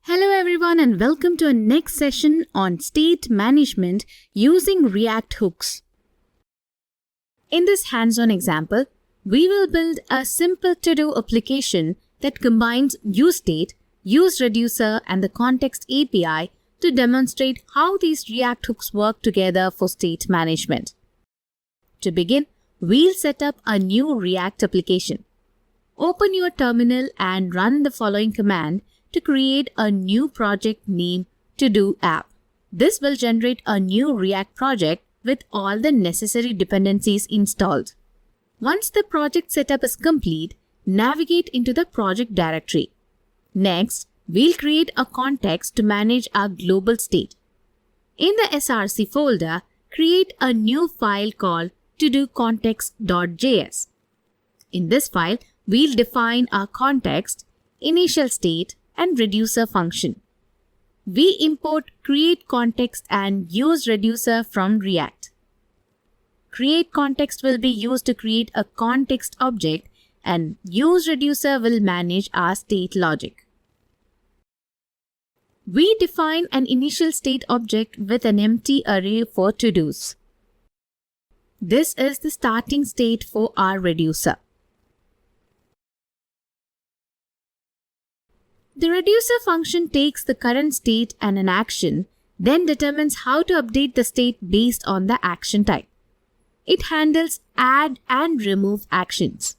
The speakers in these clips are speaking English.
Hello everyone and welcome to our next session on state management using React hooks. In this hands-on example, we will build a simple to-do application that combines useState, useReducer and the Context API to demonstrate how these React hooks work together for state management. To begin, we'll set up a new React application. Open your terminal and run the following command to create a new project named To-Do App. This will generate a new React project with all the necessary dependencies installed. Once the project setup is complete, navigate into the project directory. Next, we'll create a context to manage our global state. In the SRC folder, create a new file called todocontext.js. In this file, we'll define our context, initial state, and reducer function. We import createContext and useReducer from React. CreateContext will be used to create a context object and useReducer will manage our state logic. We define an initial state object with an empty array for to-dos. This is the starting state for our reducer. The reducer function takes the current state and an action, then determines how to update the state based on the action type. It handles add and remove actions.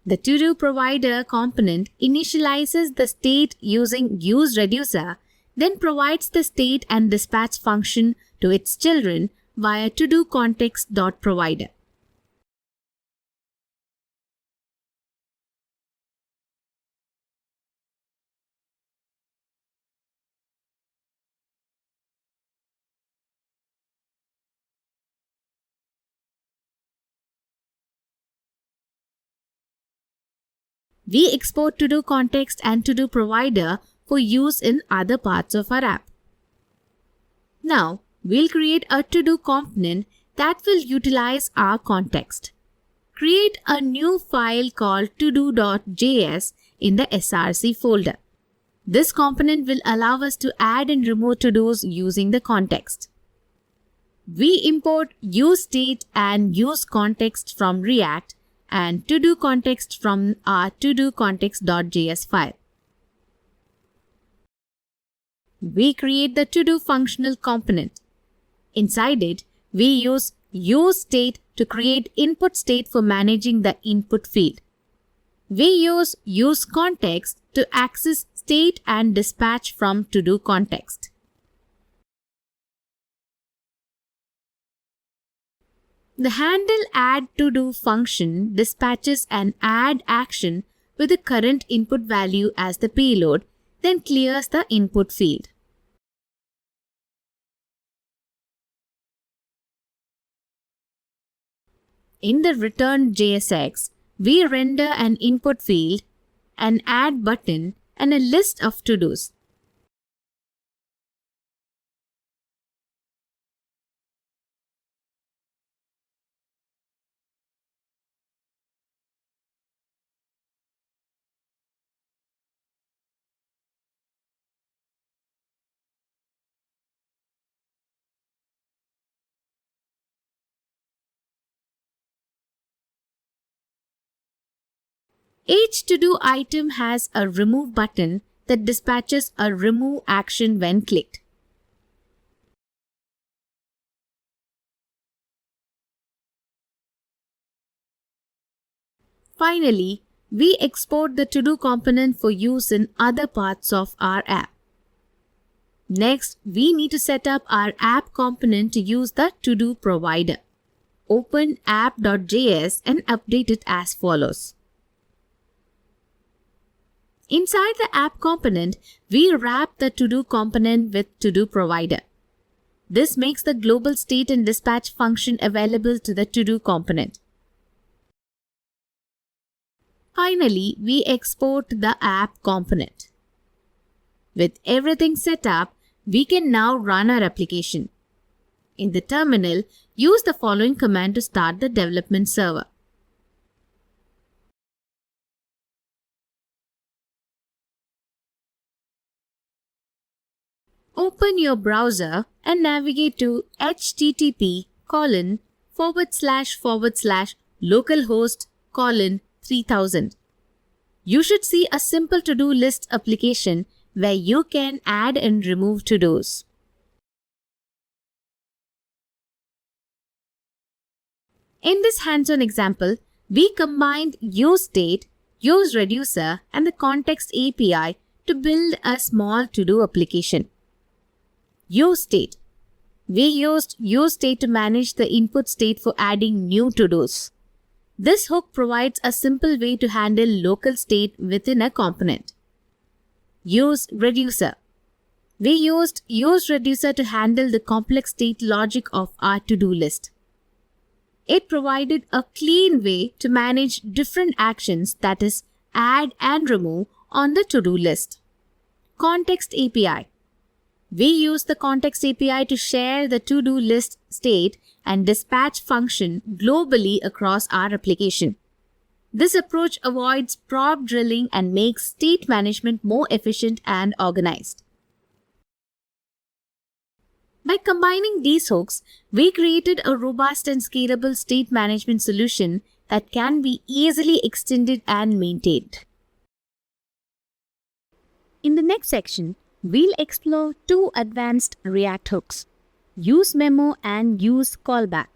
The to-do provider component initializes the state using useReducer, then provides the state and dispatch function to its children via todocontext.provider. We export to-do context and to-do provider for use in other parts of our app. Now, we'll create a to-do component that will utilize our context. Create a new file called todo.js in the SRC folder. This component will allow us to add and remove to-dos using the context. We import useState and useContext from React and to-do context from our todocontext.js file. We create the to-do functional component. Inside it, we use useState to create input state for managing the input field. We use useContext to access state and dispatch from to-do context. The handle add to-do function dispatches an add action with the current input value as the payload, then clears the input field. In the return JSX, we render an input field, an add button, and a list of to-dos. Each to-do item has a remove button that dispatches a remove action when clicked. Finally, we export the to-do component for use in other parts of our app. Next, we need to set up our app component to use the to-do provider. Open app.js and update it as follows. Inside the app component, we wrap the to-do component with to-do provider. This makes the global state and dispatch function available to the to-do component. Finally, we export the app component. With everything set up, we can now run our application. In the terminal, use the following command to start the development server. Open your browser and navigate to http://localhost:3000. You should see a simple to-do list application where you can add and remove to-dos. In this hands-on example, we combined useState, useReducer, and the Context API to build a small to-do application. useState. We used useState to manage the input state for adding new to-dos. This hook provides a simple way to handle local state within a component. useReducer. We used useReducer to handle the complex state logic of our to-do list. It provided a clean way to manage different actions, that is, add and remove on the to-do list. Context API. We use the Context API to share the to-do list state and dispatch function globally across our application. This approach avoids prop drilling and makes state management more efficient and organized. By combining these hooks, we created a robust and scalable state management solution that can be easily extended and maintained. In the next section, we'll explore two advanced React hooks, useMemo and useCallback.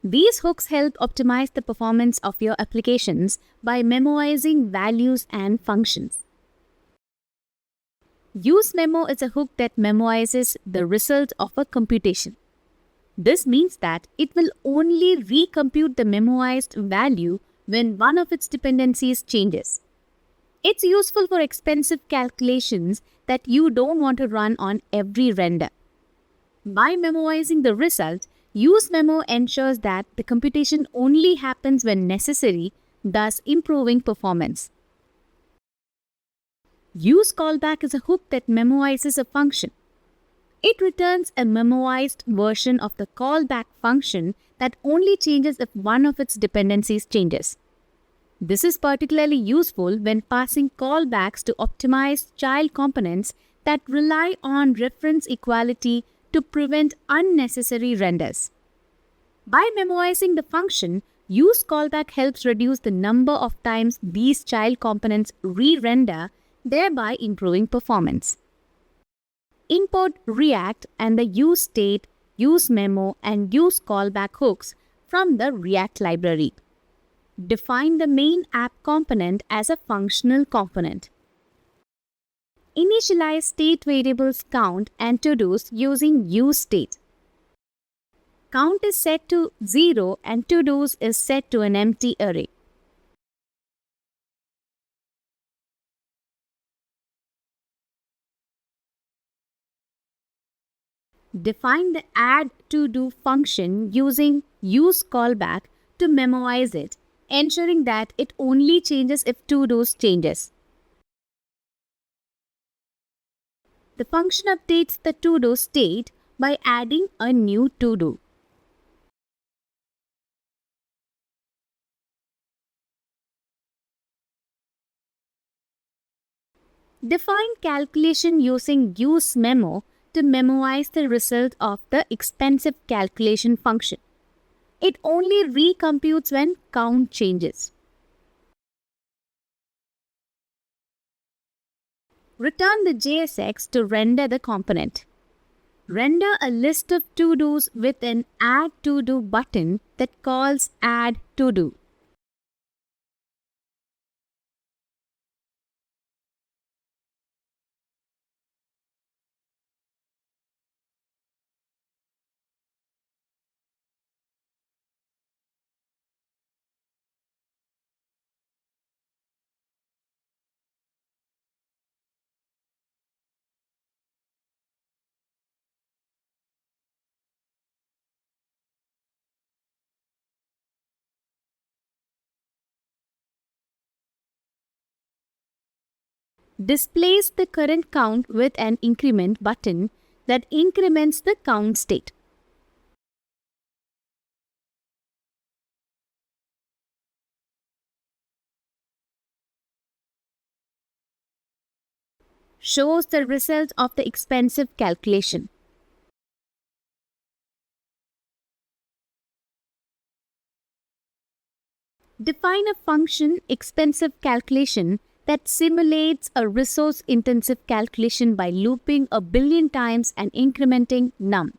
These hooks help optimize the performance of your applications by memoizing values and functions. useMemo is a hook that memoizes the result of a computation. This means that it will only recompute the memoized value when one of its dependencies changes. It's useful for expensive calculations that you don't want to run on every render. By memoizing the result, useMemo ensures that the computation only happens when necessary, thus improving performance. useCallback is a hook that memoizes a function. It returns a memoized version of the callback function that only changes if one of its dependencies changes. This is particularly useful when passing callbacks to optimize child components that rely on reference equality to prevent unnecessary renders. By memoizing the function, useCallback helps reduce the number of times these child components re-render, thereby improving performance. Import React and the useState, useMemo, and useCallback hooks from the React library. Define the main app component as a functional component. Initialize state variables count and to-dos using useState. Count is set to 0 and to-dos is set to an empty array. Define the add-to-do function using useCallback to memoize it, ensuring that it only changes if to-dos changes. The function updates the to-do state by adding a new to-do. Define calculation using useMemo to memoize the result of the expensive calculation function. It only recomputes when count changes. Return the JSX to render the component. Render a list of to-dos with an Add To-Do button that calls Add To-Do. Displace the current count with an increment button that increments the count state. Shows the result of the expensive calculation. Define a function expensive calculation that simulates a resource-intensive calculation by looping 1,000,000,000 times and incrementing num.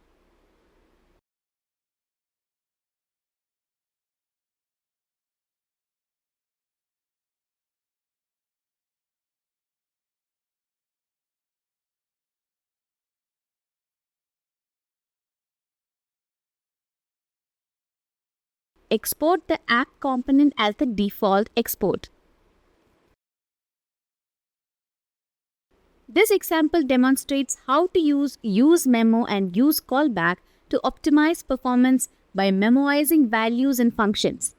Export the app component as the default export. This example demonstrates how to use useMemo and useCallback to optimize performance by memoizing values and functions.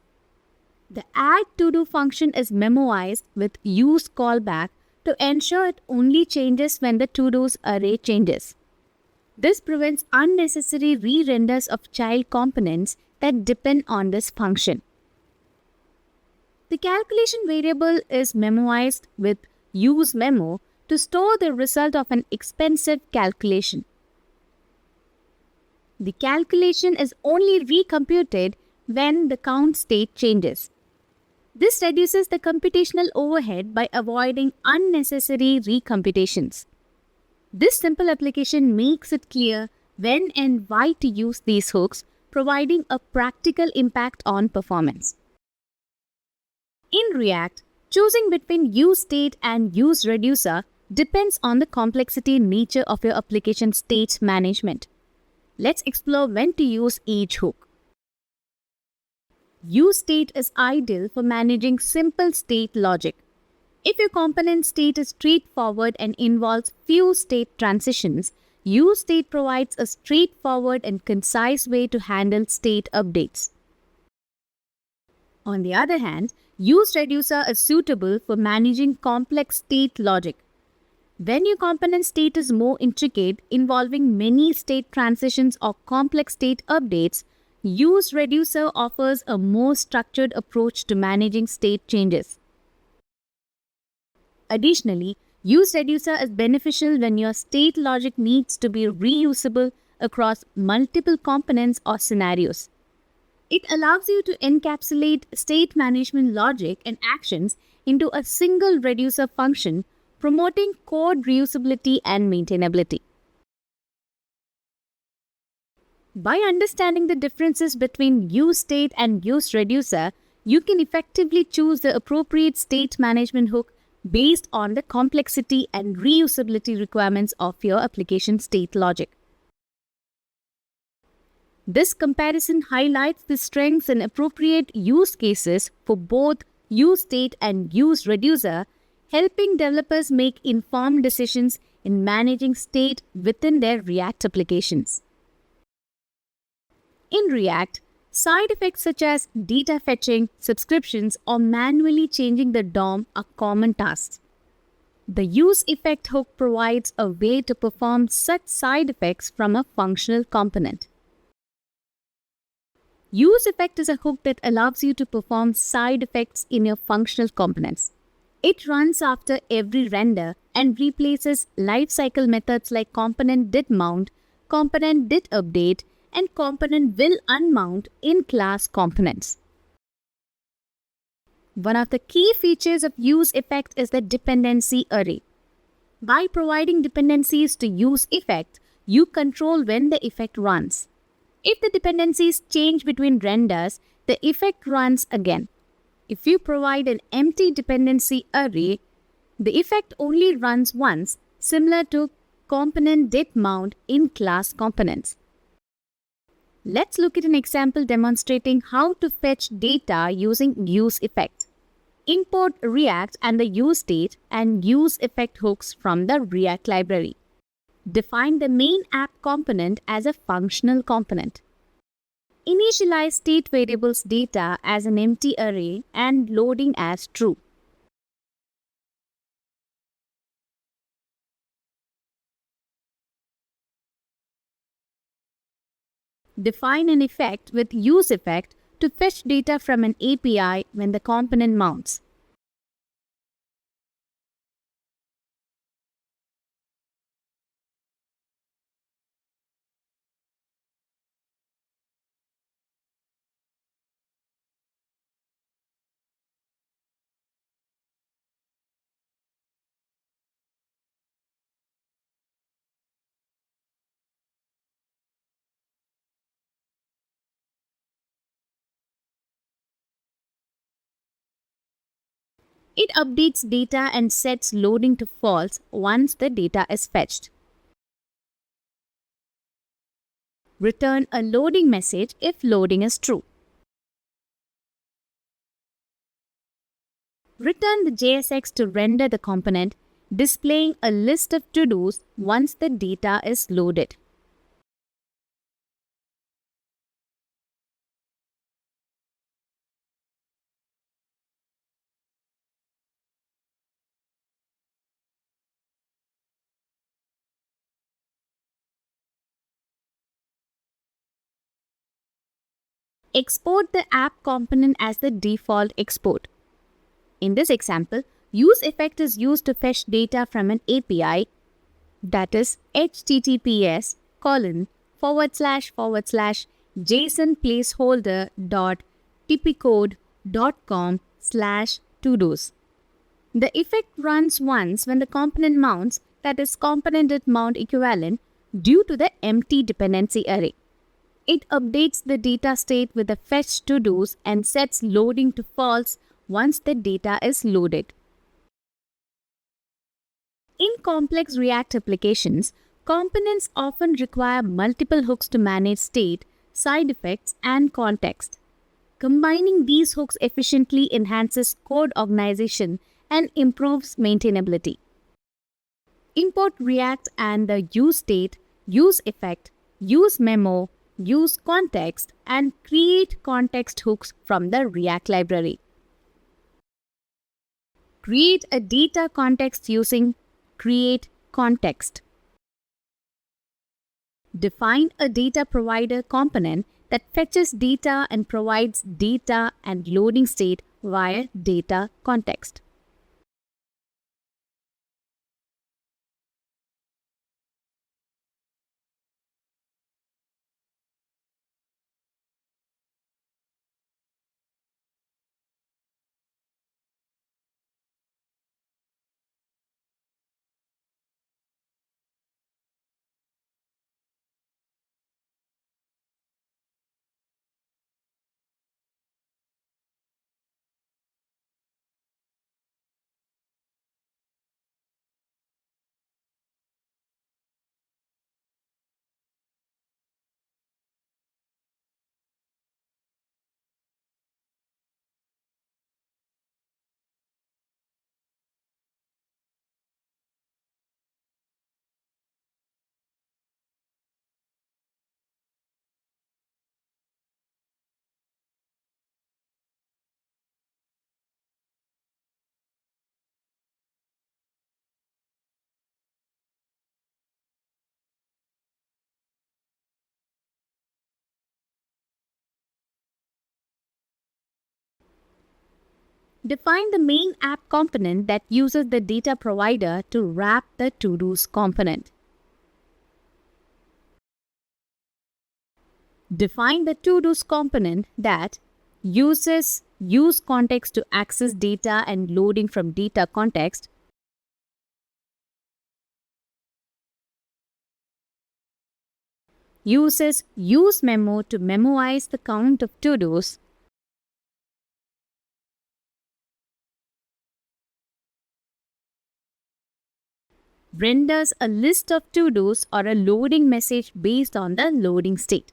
The add_todo function is memoized with useCallback to ensure it only changes when the to-dos array changes. This prevents unnecessary re-renders of child components that depend on this function. The calculation variable is memoized with useMemo to store the result of an expensive calculation. The calculation is only recomputed when the count state changes. This reduces the computational overhead by avoiding unnecessary recomputations. This simple application makes it clear when and why to use these hooks, providing a practical impact on performance. In React, choosing between useState and useReducer depends on the complexity and nature of your application state management. Let's explore when to use each hook. useState is ideal for managing simple state logic. If your component state is straightforward and involves few state transitions, useState provides a straightforward and concise way to handle state updates. On the other hand, useReducer is suitable for managing complex state logic. When your component state is more intricate, involving many state transitions or complex state updates, useReducer offers a more structured approach to managing state changes. Additionally, useReducer is beneficial when your state logic needs to be reusable across multiple components or scenarios. It allows you to encapsulate state management logic and actions into a single reducer function, promoting code reusability and maintainability. By understanding the differences between useState and useReducer, you can effectively choose the appropriate state management hook based on the complexity and reusability requirements of your application state logic. This comparison highlights the strengths and appropriate use cases for both useState and useReducer, helping developers make informed decisions in managing state within their React applications. In React, side effects such as data fetching, subscriptions, or manually changing the DOM are common tasks. The useEffect hook provides a way to perform such side effects from a functional component. useEffect is a hook that allows you to perform side effects in your functional components. It runs after every render and replaces lifecycle methods like component did mount, component did update, and component will unmount in class components. One of the key features of useEffect is the dependency array. By providing dependencies to useEffect, you control when the effect runs. If the dependencies change between renders, the effect runs again. If you provide an empty dependency array, the effect only runs once, similar to component did mount in class components. Let's look at an example demonstrating how to fetch data using useEffect. Import React and the useState and useEffect hooks from the React library. Define the main app component as a functional component. Initialize state variables data as an empty array and loading as true. Define an effect with useEffect to fetch data from an API when the component mounts. It updates data and sets loading to false once the data is fetched. Return a loading message if loading is true. Return the JSX to render the component, displaying a list of to-dos once the data is loaded. Export the app component as the default export. In this example, useEffect is used to fetch data from an API, that is https://JSON placeholder dot typicode.com/todos. The effect runs once when the component mounts, that is component.mount equivalent, due to the empty dependency array. It updates the data state with the fetch to-dos and sets loading to false once the data is loaded. In complex React applications, components often require multiple hooks to manage state, side effects, and context. Combining these hooks efficiently enhances code organization and improves maintainability. Import React and the useState, useEffect, useMemo, useContext, and create context hooks from the React library. Create a data context using createContext. Define a data provider component that fetches data and provides data and loading state via data context. Define the main app component that uses the data provider to wrap the to-dos component. Define the to-dos component that uses useContext to access data and loading from data context, uses useMemo to memorize the count of to-dos, renders a list of to-dos or a loading message based on the loading state.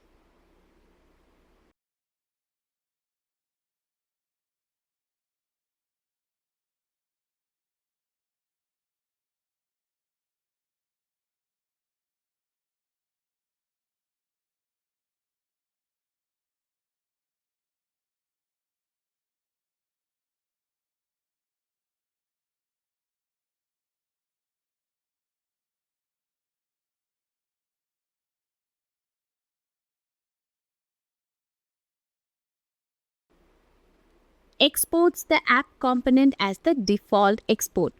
exports the app component as the default export.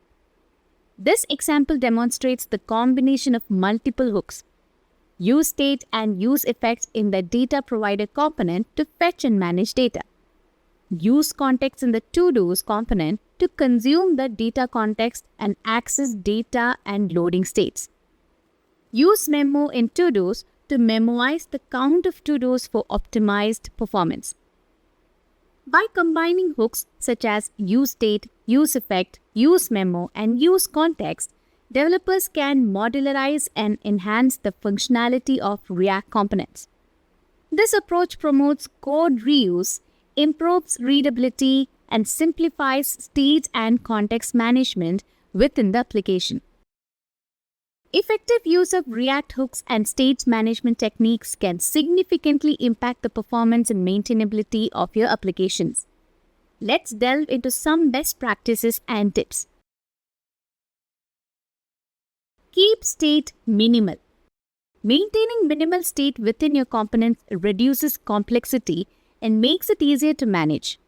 This example demonstrates the combination of multiple hooks, use state and use effects in the data provider component to fetch and manage data, use context in the to-dos component to consume the data context and access data and loading states, use memo in to-dos to memoize the count of to-dos for optimized performance. By combining hooks such as use state, use effect, use memo, and use context, developers can modularize and enhance the functionality of React components. This approach promotes code reuse, improves readability, and simplifies state and context management within the application. Effective use of React hooks and state management techniques can significantly impact the performance and maintainability of your applications. Let's delve into some best practices and tips. Keep state minimal. Maintaining minimal state within your components reduces complexity and makes it easier to manage.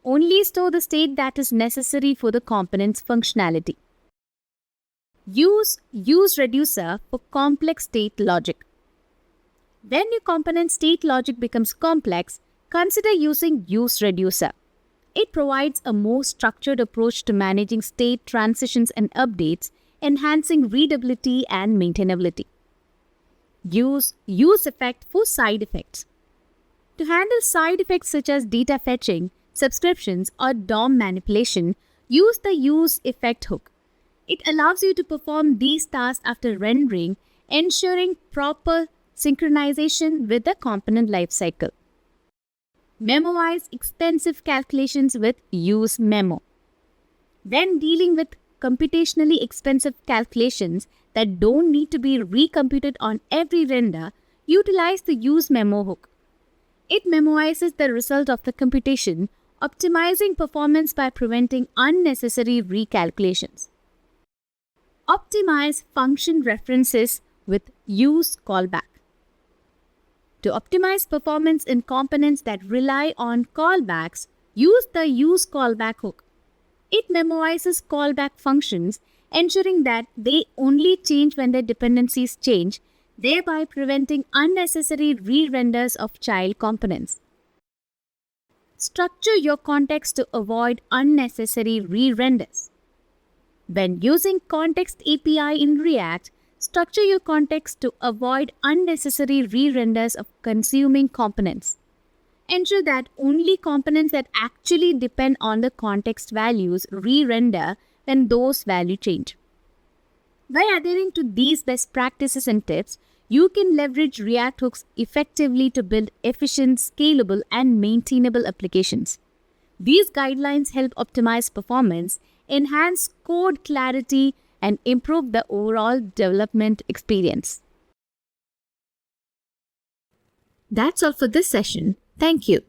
Only store the state that is necessary for the component's functionality. Use reducer for complex state logic. When your component state logic becomes complex, consider using use reducer. It provides a more structured approach to managing state transitions and updates, enhancing readability and maintainability. Use effect for side effects. To handle side effects such as data fetching, subscriptions, or DOM manipulation, use the use effect hook. It allows you to perform these tasks after rendering, ensuring proper synchronization with the component lifecycle. Memoize expensive calculations with use memo. When dealing with computationally expensive calculations that don't need to be recomputed on every render, utilize the use memo hook. It memoizes the result of the computation, optimizing performance by preventing unnecessary recalculations. Optimize function references with use callback. To optimize performance in components that rely on callbacks, use the use callback hook. It memoizes callback functions, ensuring that they only change when their dependencies change, thereby preventing unnecessary re-renders of child components. Structure your context to avoid unnecessary re-renders. When using Context API in React, structure your context to avoid unnecessary re-renders of consuming components. Ensure that only components that actually depend on the context values re-render when those values change. By adhering to these best practices and tips, you can leverage React hooks effectively to build efficient, scalable, and maintainable applications. These guidelines help optimize performance, enhance code clarity, and improve the overall development experience. That's all for this session. Thank you.